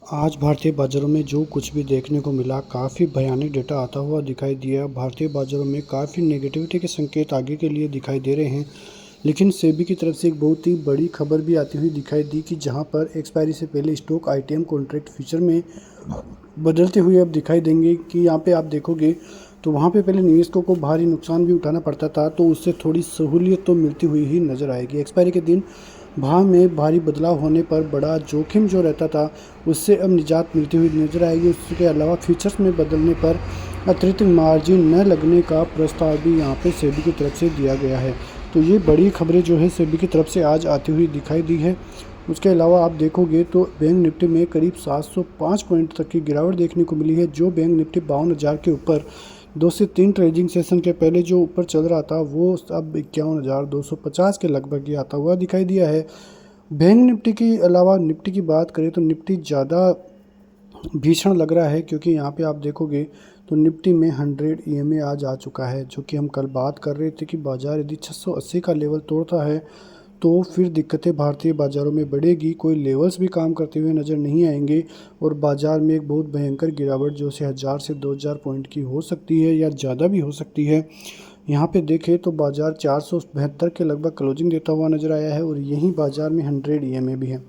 आज भारतीय बाज़ारों में जो कुछ भी देखने को मिला, काफ़ी भयानक डेटा आता हुआ दिखाई दिया। भारतीय बाज़ारों में काफ़ी नेगेटिविटी के संकेत आगे के लिए दिखाई दे रहे हैं। लेकिन सेबी की तरफ से एक बहुत ही बड़ी खबर भी आती हुई दिखाई दी कि जहां पर एक्सपायरी से पहले स्टॉक आईटीएम कॉन्ट्रैक्ट फ्यूचर में बदलते हुए अब दिखाई देंगे कि यहाँ पे आप देखोगे तो वहाँ पे पहले निवेशकों को भारी नुकसान भी उठाना पड़ता था, तो उससे थोड़ी सहूलियत तो मिलती हुई ही नज़र आएगी। एक्सपायरी के दिन भाव में भारी बदलाव होने पर बड़ा जोखिम जो रहता था, उससे अब निजात मिलती हुई नजर आएगी। उसके अलावा फ्यूचर्स में बदलने पर अतिरिक्त मार्जिन न लगने का प्रस्ताव भी यहाँ पे सेबी की तरफ से दिया गया है। तो ये बड़ी खबरें जो है सेबी की तरफ से आज आती हुई दिखाई दी है। उसके अलावा आप देखोगे तो बैंक निफ्टी में करीब 705 पॉइंट तक की गिरावट देखने को मिली है। जो बैंक निफ्टी 52,000 के ऊपर 2 से 3 ट्रेडिंग सेशन के पहले जो ऊपर चल रहा था, वो अब 51,250 के लगभग ही आता हुआ दिखाई दिया है। बैंक निफ्टी के अलावा निफ्टी की बात करें तो निफ्टी ज़्यादा भीषण लग रहा है, क्योंकि यहाँ पे आप देखोगे तो निफ्टी में 100 ईएमए आज आ चुका है। जो कि हम कल बात कर रहे थे कि बाज़ार यदि 680 का लेवल तोड़ता है तो फिर दिक्कतें भारतीय बाज़ारों में बढ़ेगी। कोई लेवल्स भी काम करते हुए नज़र नहीं आएंगे और बाज़ार में एक बहुत भयंकर गिरावट जो से 1000 से 2000 पॉइंट की हो सकती है या ज़्यादा भी हो सकती है। यहाँ पे देखें तो बाज़ार 472 के लगभग क्लोजिंग देता हुआ नज़र आया है और यहीं बाज़ार में 100 ईएमए भी है।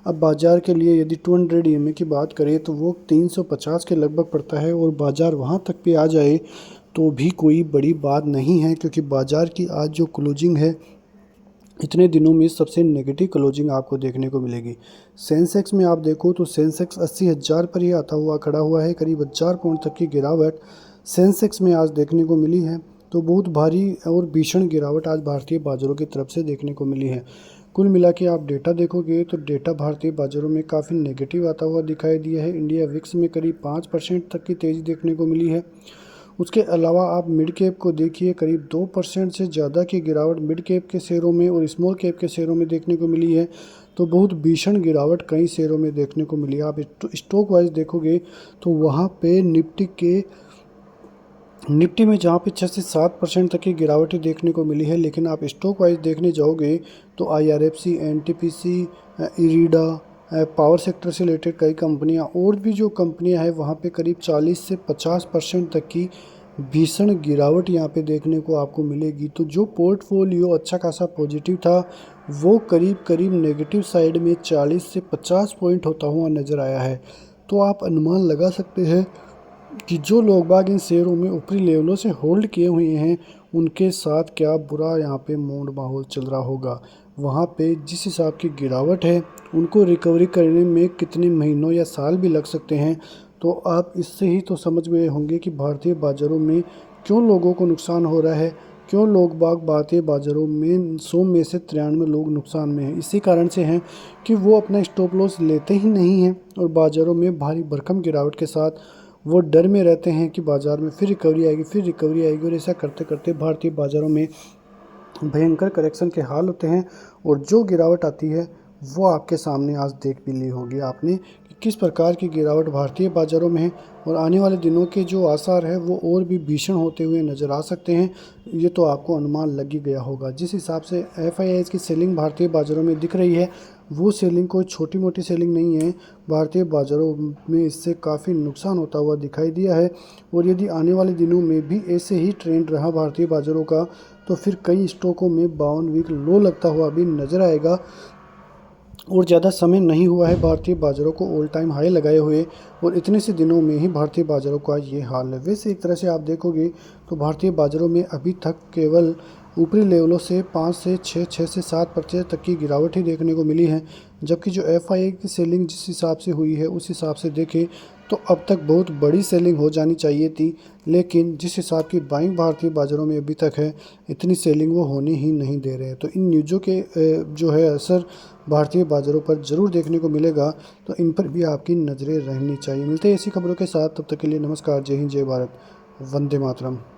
अब बाज़ार के लिए यदि 200 ईएमए की बात करें तो वो 350 के लगभग पड़ता है और बाज़ार वहाँ तक पे आ जाए तो भी कोई बड़ी बात नहीं है, क्योंकि बाज़ार की आज जो क्लोजिंग है इतने दिनों में सबसे नेगेटिव क्लोजिंग आपको देखने को मिलेगी। सेंसेक्स में आप देखो तो सेंसेक्स 80,000 पर ही आता हुआ खड़ा हुआ है। करीब 1000 पॉइंट तक की गिरावट सेंसेक्स में आज देखने को मिली है। तो बहुत भारी और भीषण गिरावट आज भारतीय बाज़ारों की तरफ से देखने को मिली है। कुल मिला के आप डेटा देखोगे तो डेटा भारतीय बाज़ारों में काफ़ी नेगेटिव आता हुआ दिखाई दिया है। इंडिया विक्स में करीब 5% तक की तेज़ी देखने को मिली है। उसके अलावा आप मिड कैप को देखिए, करीब 2% से ज़्यादा की गिरावट मिड कैप के शेयरों में और स्मॉल कैप के शेयरों में देखने को मिली है। तो बहुत भीषण गिरावट कई शेयरों में देखने को मिली है। आप स्टॉक वाइज देखोगे तो वहाँ पे निफ्टी में जहाँ पे 6 से 7% तक की गिरावटें देखने को मिली है। लेकिन आप स्टॉक वाइज देखने जाओगे तो IRFC, NTPC, इरीडा, पावर सेक्टर से रिलेटेड कई कंपनियां और भी जो कंपनियां हैं वहाँ पे करीब 40 से 50% तक की भीषण गिरावट यहाँ पे देखने को आपको मिलेगी। तो जो पोर्टफोलियो अच्छा खासा पॉजिटिव था, वो करीब करीब नेगेटिव साइड में 40 से 50 पॉइंट होता हुआ नज़र आया है। तो आप अनुमान लगा सकते हैं कि जो लोग बाग इन शेयरों में ऊपरी लेवलों से होल्ड किए हुए हैं, उनके साथ क्या बुरा यहाँ पे मूड माहौल चल रहा होगा। वहाँ पे जिस हिसाब की गिरावट है, उनको रिकवरी करने में कितने महीनों या साल भी लग सकते हैं। तो आप इससे ही तो समझ गए होंगे कि भारतीय बाज़ारों में क्यों लोगों को नुकसान हो रहा है, क्यों लोग बाग भारतीय बाज़ारों में 100 में से 93 लोग नुकसान में हैं। इसी कारण से हैं कि वो अपना स्टॉप लॉस लेते ही नहीं हैं और बाज़ारों में भारी भरकम गिरावट के साथ वो डर में रहते हैं कि बाज़ार में फिर रिकवरी आएगी और ऐसा करते करते भारतीय बाज़ारों में भयंकर करेक्शन के हाल होते हैं। और जो गिरावट आती है वो आपके सामने आज देख भी ली होगी आपने कि किस प्रकार की गिरावट भारतीय बाज़ारों में है और आने वाले दिनों के जो आसार है वो और भी भीषण होते हुए नज़र आ सकते हैं। ये तो आपको अनुमान लग ही गया होगा। जिस हिसाब से FIIs की सेलिंग भारतीय बाज़ारों में दिख रही है, वो सेलिंग कोई छोटी मोटी सेलिंग नहीं है। भारतीय बाज़ारों में इससे काफ़ी नुकसान होता हुआ दिखाई दिया है और यदि आने वाले दिनों में भी ऐसे ही ट्रेंड रहा भारतीय बाज़ारों का, तो फिर कई स्टॉकों में 52 वीक लो लगता हुआ भी नज़र आएगा। और ज़्यादा समय नहीं हुआ है भारतीय बाज़ारों को ऑल टाइम हाई लगाए हुए और इतने से दिनों में ही भारतीय बाज़ारों का ये हाल है। वैसे एक तरह से आप देखोगे तो भारतीय बाज़ारों में अभी तक केवल ऊपरी लेवलों से 5 से 6 से 7% तक की गिरावट ही देखने को मिली है। जबकि जो FII की सेलिंग जिस हिसाब से हुई है उस हिसाब से देखें तो अब तक बहुत बड़ी सेलिंग हो जानी चाहिए थी, लेकिन जिस हिसाब की बाइंग भारतीय बाज़ारों में अभी तक है, इतनी सेलिंग वो होने ही नहीं दे रहे हैं। तो इन न्यूज़ों के जो है असर भारतीय बाज़ारों पर ज़रूर देखने को मिलेगा, तो इन पर भी आपकी नज़रें रहनी चाहिए। मिलते हैं ऐसी खबरों के साथ, तब तक के लिए नमस्कार, जय हिंद, जय भारत, वंदे मातरम।